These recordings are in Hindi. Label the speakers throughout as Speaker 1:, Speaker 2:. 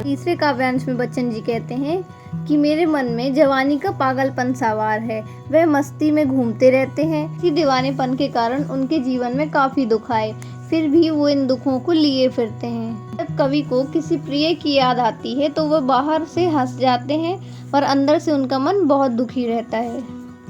Speaker 1: तीसरे काव्यांश में बच्चन जी कहते हैं कि मेरे मन में जवानी का पागलपन सवार है, वह मस्ती में घूमते रहते हैं। इसी दीवानेपन के कारण उनके जीवन में काफ़ी दुख आए, फिर भी वो इन दुखों को लिए फिरते हैं। जब कवि को किसी प्रिय की याद आती है तो वह बाहर से हंस जाते हैं पर अंदर से उनका मन बहुत दुखी रहता है।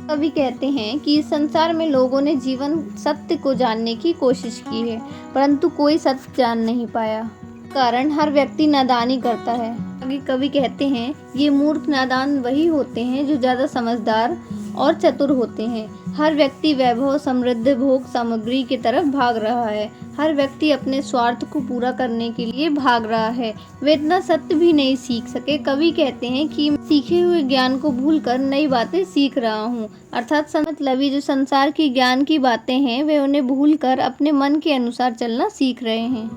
Speaker 1: कवि कहते हैं कि इस संसार में लोगों ने जीवन सत्य को जानने की कोशिश की है, परंतु कोई सत्य जान नहीं पाया। कारण हर व्यक्ति नादानी करता है। आगे कवि कहते हैं, ये मूर्ख नादान वही होते हैं जो ज़्यादा समझदार और चतुर होते हैं। हर व्यक्ति वैभव, समृद्ध, भोग सामग्री की तरफ भाग रहा है। हर व्यक्ति अपने स्वार्थ को पूरा करने के लिए भाग रहा है। वे इतना सत्य भी नहीं सीख सके। कवि कहते हैं कि सीखे हुए ज्ञान को भूलकर नई बातें सीख रहा हूँ। अर्थात मतलबी जो संसार की ज्ञान की बातें हैं वे उन्हें भूलकर अपने मन के अनुसार चलना सीख रहे हैं।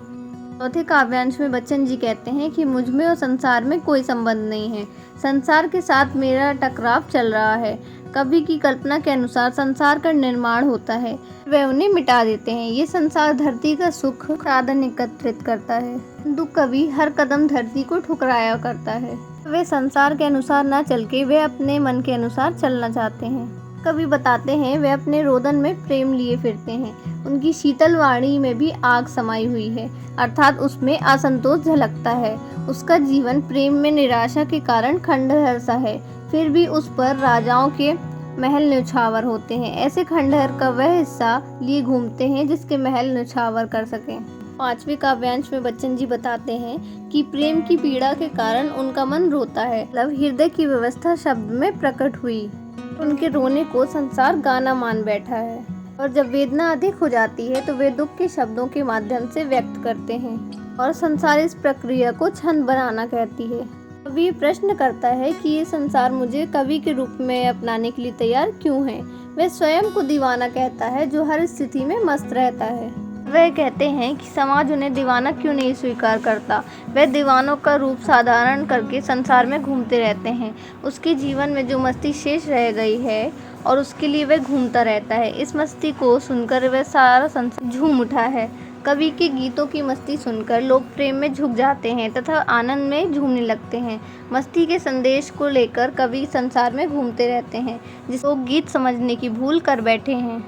Speaker 1: चौथे काव्यांश में बच्चन जी कहते हैं कि मुझ में और संसार में कोई संबंध नहीं है। संसार के साथ मेरा टकराव चल रहा है। कवि की कल्पना के अनुसार संसार का निर्माण होता है, वे उन्हें मिटा देते हैं। ये संसार धरती का सुख साधन एकत्रित करता है, किंतु कवि हर कदम धरती को ठुकराया करता है। वे संसार के अनुसार न चल के वे अपने मन के अनुसार चलना चाहते हैं। कवि बताते हैं वे अपने रोदन में प्रेम लिए फिरते हैं। उनकी शीतल वाणी में भी आग समाई हुई है, अर्थात उसमें असंतोष झलकता है। उसका जीवन प्रेम में निराशा के कारण खंडहर सा है, फिर भी उस पर राजाओं के महल न्यौछावर होते हैं। ऐसे खंडहर का वह हिस्सा लिए घूमते हैं जिसके महल न्यौछावर कर सकें। पांचवें काव्यांश में बच्चन जी बताते हैं कि प्रेम की पीड़ा के कारण उनका मन रोता है। मतलब हृदय की व्यवस्था शब्द में प्रकट हुई। उनके रोने को संसार गाना मान बैठा है, और जब वेदना अधिक हो जाती है तो वे दुख के शब्दों के माध्यम से व्यक्त करते हैं, और संसार इस प्रक्रिया को छंद बनाना कहती है। कवि ये प्रश्न करता है कि ये संसार मुझे कवि के रूप में अपनाने के लिए तैयार क्यों है। वह स्वयं को दीवाना कहता है जो हर स्थिति में मस्त रहता है। वह कहते हैं कि समाज उन्हें दीवाना क्यों नहीं स्वीकार करता। वह दीवानों का रूप साधारण करके संसार में घूमते रहते हैं। उसके जीवन में जो मस्ती शेष रह गई है और उसके लिए वह घूमता रहता है। इस मस्ती को सुनकर वह सारा संसार झूम उठा है। कवि के गीतों की मस्ती सुनकर लोग प्रेम में झुक जाते हैं तथा आनंद में झूमने लगते हैं। मस्ती के संदेश को लेकर कवि संसार में घूमते रहते हैं, जिस लोग गीत समझने की भूल कर बैठे हैं।